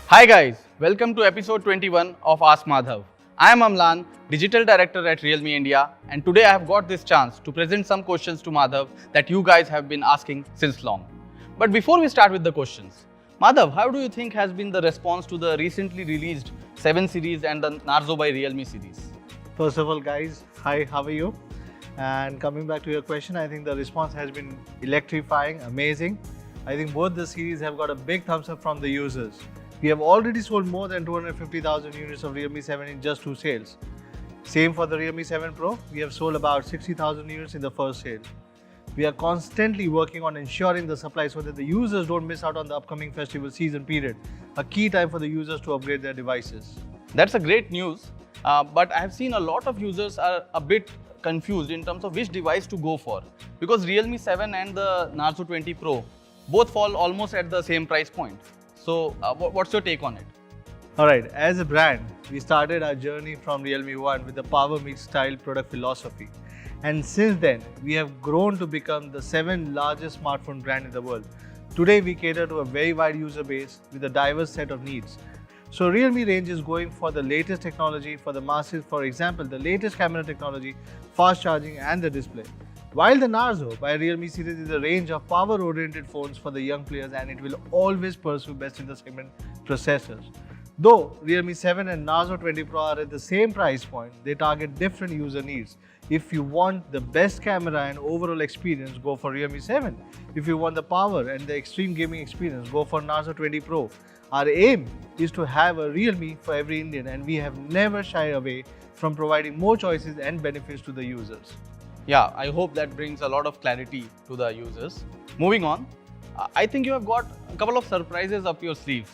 Hi guys, welcome to episode 21 of Ask Madhav. I am Amlan, Digital Director at Realme India, and today I have got this chance to present some questions to Madhav that you guys have been asking since long. But before we start with the questions, Madhav, how do you think has been the response to the recently released 7 series and the Narzo by Realme series? First of all, guys, hi, how are you? And coming back to your question, I think the response has been electrifying, amazing. I think both the series have got a big thumbs up from the users. We have already sold more than 250,000 units of Realme 7 in just 2 sales. Same for the Realme 7 Pro, we have sold about 60,000 units in the first sale. We are constantly working on ensuring the supply so that the users don't miss out on the upcoming festival season period, a key time for the users to upgrade their devices. That's a great news, but I have seen a lot of users are a bit confused in terms of which device to go for, because Realme 7 and the Narzo 20 Pro both fall almost at the same price point. So what's your take on it? Alright, as a brand, we started our journey from Realme 1 with the power meets style product philosophy. And since then, we have grown to become the 7th largest smartphone brand in the world. Today, we cater to a very wide user base with a diverse set of needs. So Realme range is going for the latest technology for the masses, for example, the latest camera technology, fast charging and the display. While the Narzo by Realme series is a range of power-oriented phones for the young players, and it will always pursue best in the segment processors. Though Realme 7 and Narzo 20 Pro are at the same price point, they target different user needs. If you want the best camera and overall experience, go for Realme 7. If you want the power and the extreme gaming experience, go for Narzo 20 Pro. Our aim is to have a Realme for every Indian, and we have never shied away from providing more choices and benefits to the users. Yeah, I hope that brings a lot of clarity to the users. Moving on, I think you have got a couple of surprises up your sleeves,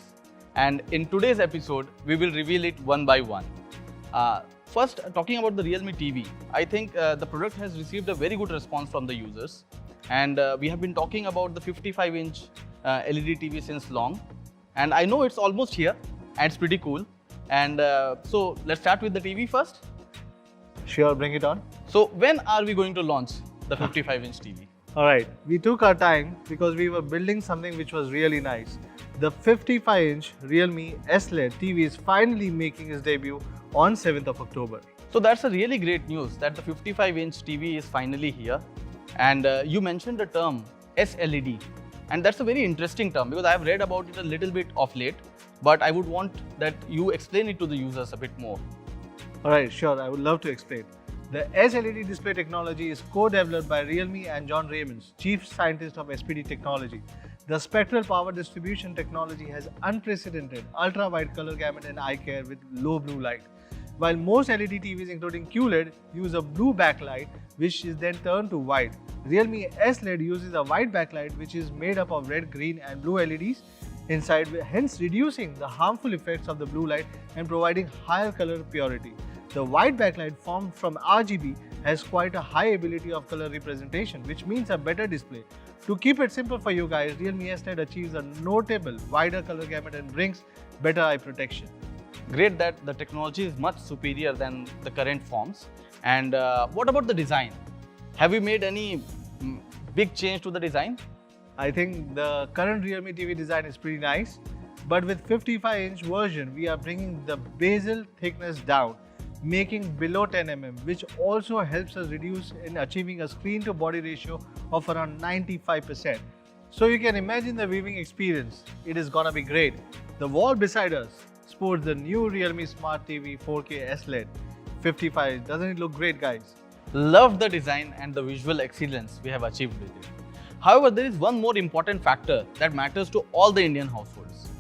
and in today's episode, we will reveal it one by one. First, talking about the Realme TV, I think the product has received a very good response from the users, and we have been talking about the 55-inch LED TV since long, and I know it's almost here, and it's pretty cool. And so let's start with the TV first. Sure, bring it on. So when are we going to launch the 55-inch TV? Alright, we took our time because we were building something which was really nice. The 55-inch Realme S-LED TV is finally making its debut on 7th of October. So that's a really great news that the 55-inch TV is finally here. And you mentioned the term SLED. And that's a very interesting term because I have read about it a little bit of late. But I would want that you explain it to the users a bit more. Alright, sure, I would love to explain. The SLED display technology is co-developed by Realme and John Raymonds, chief scientist of SPD Technology. The spectral power distribution technology has unprecedented ultra-wide color gamut and eye care with low blue light. While most LED TVs including QLED use a blue backlight which is then turned to white, Realme S-LED uses a white backlight which is made up of red, green and blue LEDs inside, hence reducing the harmful effects of the blue light and providing higher color purity. The white backlight formed from RGB has quite a high ability of color representation, which means a better display. To keep it simple for you guys, Realme S-LED achieves a notable wider color gamut and brings better eye protection. Great that the technology is much superior than the current forms. And what about the design? Have you made any big change to the design? I think the current Realme TV design is pretty nice, but with 55-inch version, we are bringing the bezel thickness down, making below 10 mm, which also helps us reduce in achieving a screen to body ratio of around 95%. So you can imagine the viewing experience. It is gonna be great. The wall beside us sports the new Realme Smart TV 4K S-LED 55. Doesn't it look great, guys? Love the design and the visual excellence we have achieved with it. However, there is one more important factor that matters to all the Indian households.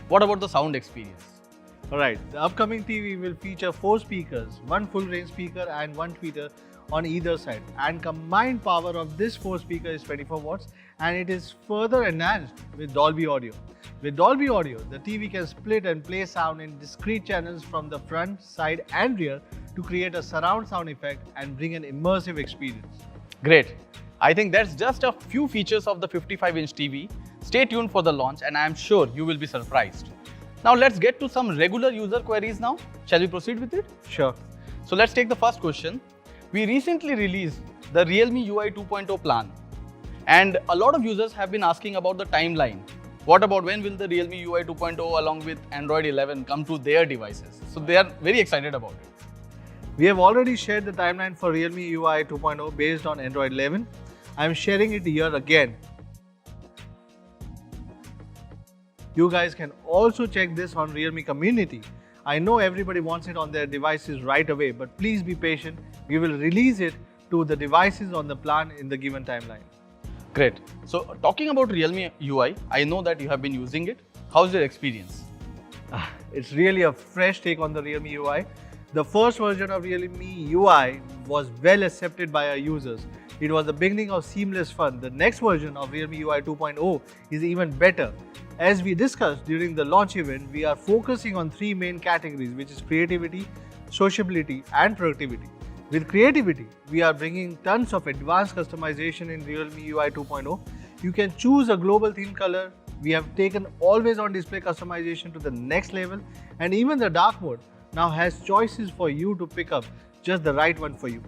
What about the sound experience? Alright, the upcoming TV will feature 4 speakers, 1 full range speaker and 1 tweeter on either side, and combined power of this 4 speaker is 24 watts, and it is further enhanced with Dolby Audio. With Dolby Audio, the TV can split and play sound in discrete channels from the front, side and rear to create a surround sound effect and bring an immersive experience. Great. I think that's just a few features of the 55-inch TV. Stay tuned for the launch and I am sure you will be surprised. Now let's get to some regular user queries now. Shall we proceed with it? Sure. So let's take the first question. We recently released the Realme UI 2.0 plan, and a lot of users have been asking about the timeline. What about when will the Realme UI 2.0 along with Android 11 come to their devices? So they are very excited about it. We have already shared the timeline for Realme UI 2.0 based on Android 11. I am sharing it here again. You guys can also check this on Realme community. I know everybody wants it on their devices right away, but please be patient. We will release it to the devices on the plan in the given timeline. Great. So talking about Realme UI, I know that you have been using it. How's your experience? It's really a fresh take on the Realme UI. The first version of Realme UI was well accepted by our users. It was the beginning of seamless fun. The next version of Realme UI 2.0 is even better. As we discussed during the launch event, we are focusing on three main categories, which is creativity, sociability and productivity. With creativity, we are bringing tons of advanced customization in Realme UI 2.0. You can choose a global theme color. We have taken always on display customization to the next level, and even the dark mode now has choices for you to pick up just the right one for you.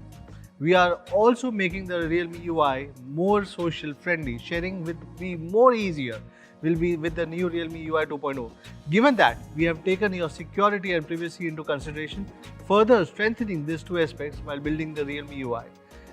We are also making the Realme UI more social friendly. Sharing will be more easier will be with the new Realme UI 2.0. Given that we have taken your security and privacy into consideration, further strengthening these two aspects while building the Realme UI.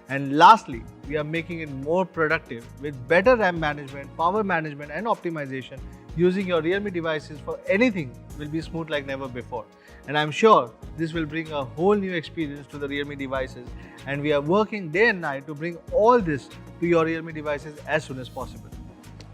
And lastly, we are making it more productive with better RAM management, power management and optimization. Using your Realme devices for anything will be smooth like never before. And I'm sure this will bring a whole new experience to the Realme devices, and we are working day and night to bring all this to your Realme devices as soon as possible.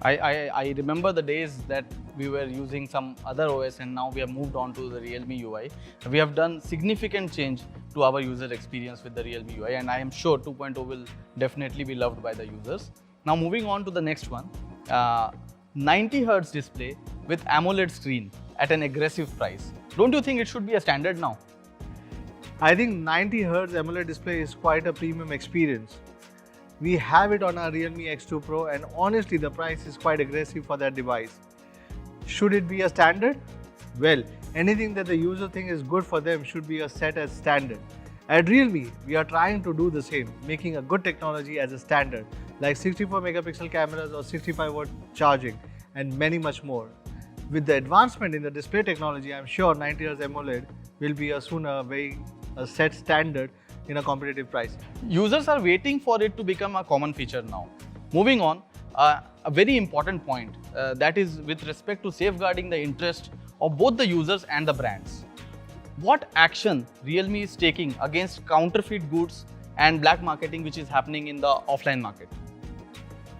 I remember the days that we were using some other OS and now we have moved on to the Realme UI. We have done significant change to our user experience with the Realme UI, and I am sure 2.0 will definitely be loved by the users. Now moving on to the next one, 90 Hz display with AMOLED screen at an aggressive price. Don't you think it should be a standard now? I think 90 Hz AMOLED display is quite a premium experience. We have it on our Realme X2 Pro, and honestly the price is quite aggressive for that device. Should it be a standard? Well, anything that the user thinks is good for them should be set as standard. At Realme, we are trying to do the same, making a good technology as a standard, like 64 megapixel cameras or 65 watt charging and many much more. With the advancement in the display technology, I am sure 90 Hz AMOLED will be a set standard in a competitive price. Users are waiting for it to become a common feature now. Moving on, a very important point that is with respect to safeguarding the interest of both the users and the brands. What action Realme is taking against counterfeit goods and black marketing which is happening in the offline market?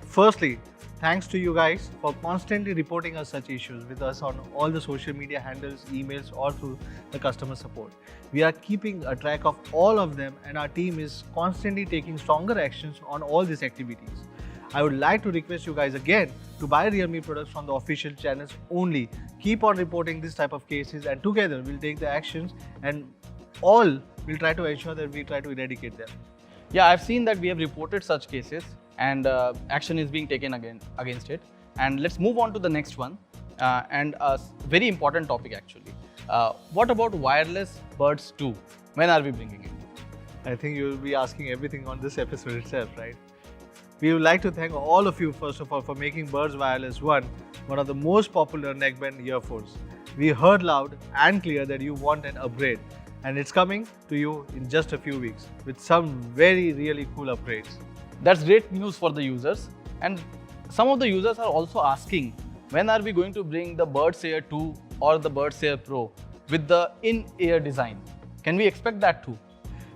Firstly, thanks to you guys for constantly reporting us such issues with us on all the social media handles, emails or through the customer support. We are keeping a track of all of them, and our team is constantly taking stronger actions on all these activities. I would like to request you guys again to buy Realme products from the official channels only. Keep on reporting this type of cases, and together we'll take the actions and all will try to ensure that we try to eradicate them. Yeah, I've seen that we have reported such cases and action is being taken against it. And let's move on to the next one and a very important topic actually. What about wireless Buds 2? When are we bringing it? I think you will be asking everything on this episode itself, right? We would like to thank all of you first of all for making Buds Wireless 1 one of the most popular neckband earphones. We heard loud and clear that you want an upgrade, and it's coming to you in just a few weeks with some really cool upgrades. That's great news for the users, and some of the users are also asking when are we going to bring the Buds Air 2 or the Buds Air Pro with the in-ear design. Can we expect that too?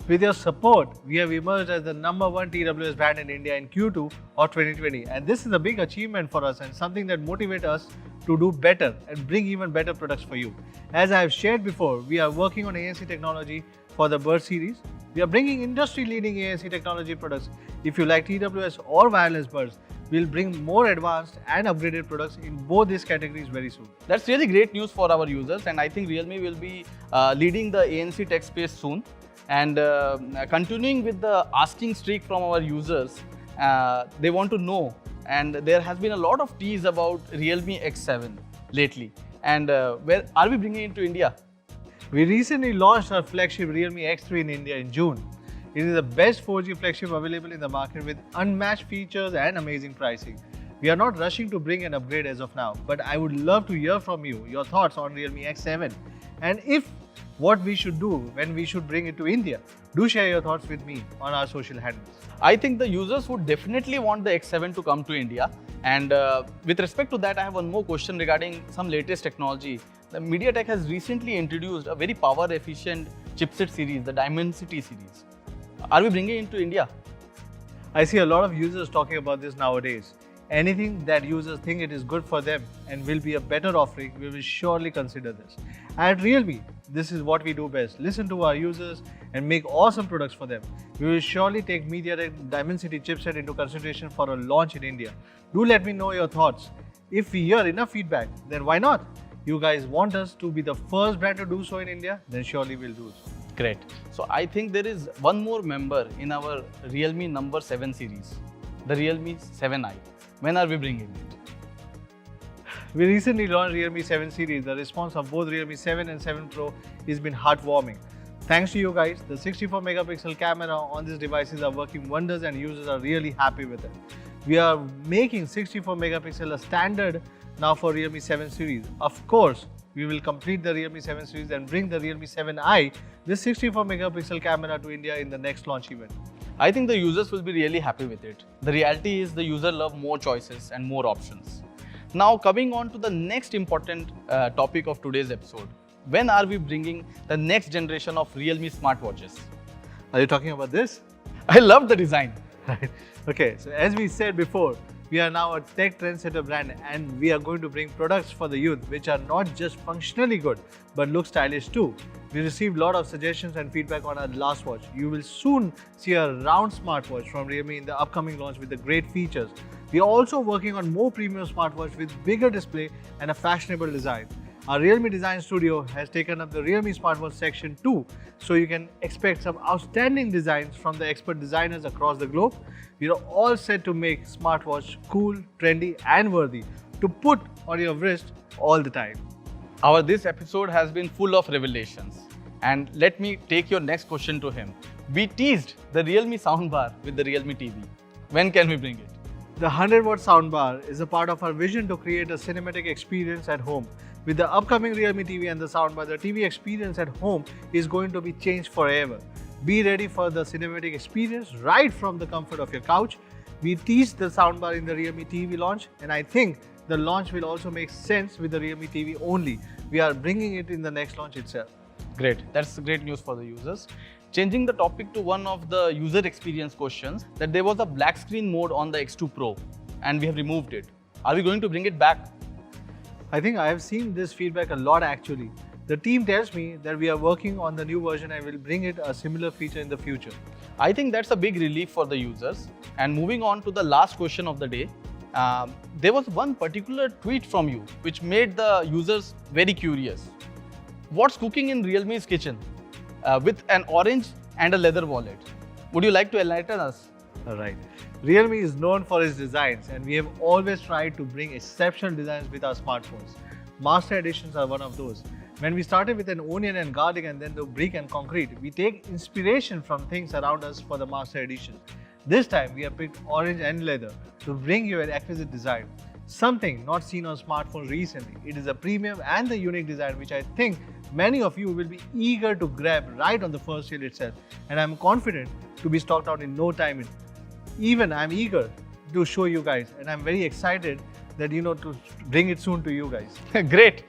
With your support, we have emerged as the #1 TWS brand in India in Q2 of 2020, and this is a big achievement for us and something that motivates us to do better and bring even better products for you. As I have shared before, we are working on ANC technology for the Buds series. We are bringing industry-leading ANC technology products. If you like TWS or wireless buds, we'll bring more advanced and upgraded products in both these categories very soon. That's really great news for our users, and I think Realme will be leading the ANC tech space soon. And continuing with the asking streak from our users, they want to know, and there has been a lot of tease about Realme X7 lately. And where are we bringing it to India? We recently launched our flagship Realme X3 in India in June. It is the best 4G flagship available in the market with unmatched features and amazing pricing. We are not rushing to bring an upgrade as of now, but I would love to hear from you your thoughts on Realme X7 and if what we should do when we should bring it to India. Do share your thoughts with me on our social handles. I think the users would definitely want the X7 to come to India. And with respect to that, I have one more question regarding some latest technology. The MediaTek has recently introduced a very power efficient chipset series, the Dimensity series. Are we bringing it to India? I see a lot of users talking about this nowadays. Anything that users think it is good for them and will be a better offering, we will surely consider this. At Realme, this is what we do best. Listen to our users and make awesome products for them. We will surely take MediaTek Dimensity chipset into consideration for a launch in India. Do let me know your thoughts. If we hear enough feedback, then why not? You guys want us to be the first brand to do so in India, then surely we'll do so. Great. So I think there is one more member in our Realme number 7 series, the Realme 7i. When are we bringing it? We recently launched Realme 7 series. The response of both Realme 7 and 7 Pro has been heartwarming. Thanks to you guys, the 64 megapixel camera on these devices are working wonders and users are really happy with it. We are making 64 megapixel a standard now for Realme 7 series. Of course, we will complete the Realme 7 series and bring the Realme 7i with 64 megapixel camera to India in the next launch event. I think the users will be really happy with it. The reality is the user love more choices and more options. Now coming on to the next important topic of today's episode. When are we bringing the next generation of Realme smartwatches? Are you talking about this? I love the design. Right. Okay, so as we said before, we are now a tech trendsetter brand and we are going to bring products for the youth which are not just functionally good but look stylish too. We received a lot of suggestions and feedback on our last watch. You will soon see a round smartwatch from Realme in the upcoming launch with the great features. We are also working on more premium smartwatch with bigger display and a fashionable design. Our Realme Design Studio has taken up the Realme Smartwatch section too, so you can expect some outstanding designs from the expert designers across the globe. We are all set to make smartwatch cool, trendy and worthy to put on your wrist all the time. This episode has been full of revelations. And let me take your next question to him. We teased the Realme soundbar with the Realme TV. When can we bring it? The 100-watt soundbar is a part of our vision to create a cinematic experience at home. With the upcoming Realme TV and the soundbar, the TV experience at home is going to be changed forever. Be ready for the cinematic experience right from the comfort of your couch. We teased the soundbar in the Realme TV launch, and I think the launch will also make sense with the Realme TV only. We are bringing it in the next launch itself. Great. That's great news for the users. Changing the topic to one of the user experience questions, that there was a black screen mode on the X2 Pro and we have removed it. Are we going to bring it back? I think I have seen this feedback a lot actually. The team tells me that we are working on the new version and will bring it a similar feature in the future. I think that's a big relief for the users. And moving on to the last question of the day, there was one particular tweet from you which made the users very curious. What's cooking in Realme's kitchen with an orange and a leather wallet? Would you like to enlighten us? Alright. Realme is known for its designs and we have always tried to bring exceptional designs with our smartphones. Master editions are one of those. When we started with an onion and garlic and then the brick and concrete, we take inspiration from things around us for the master edition. This time we have picked orange and leather to bring you an exquisite design. Something not seen on smartphones recently. It is a premium and the unique design which I think many of you will be eager to grab right on the first sale itself. And I'm confident to be stocked out in no time. Even I'm eager to show you guys and I'm very excited that to bring it soon to you guys. Great.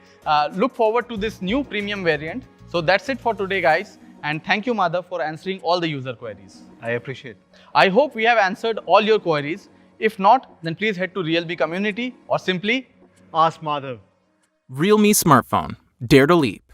Look forward to this new premium variant. So that's it for today guys, and thank you Madhav for answering all the user queries. I appreciate it. I hope we have answered all your queries. If not, then please head to Realme community or simply ask Madhav. Realme smartphone. Dare to leap.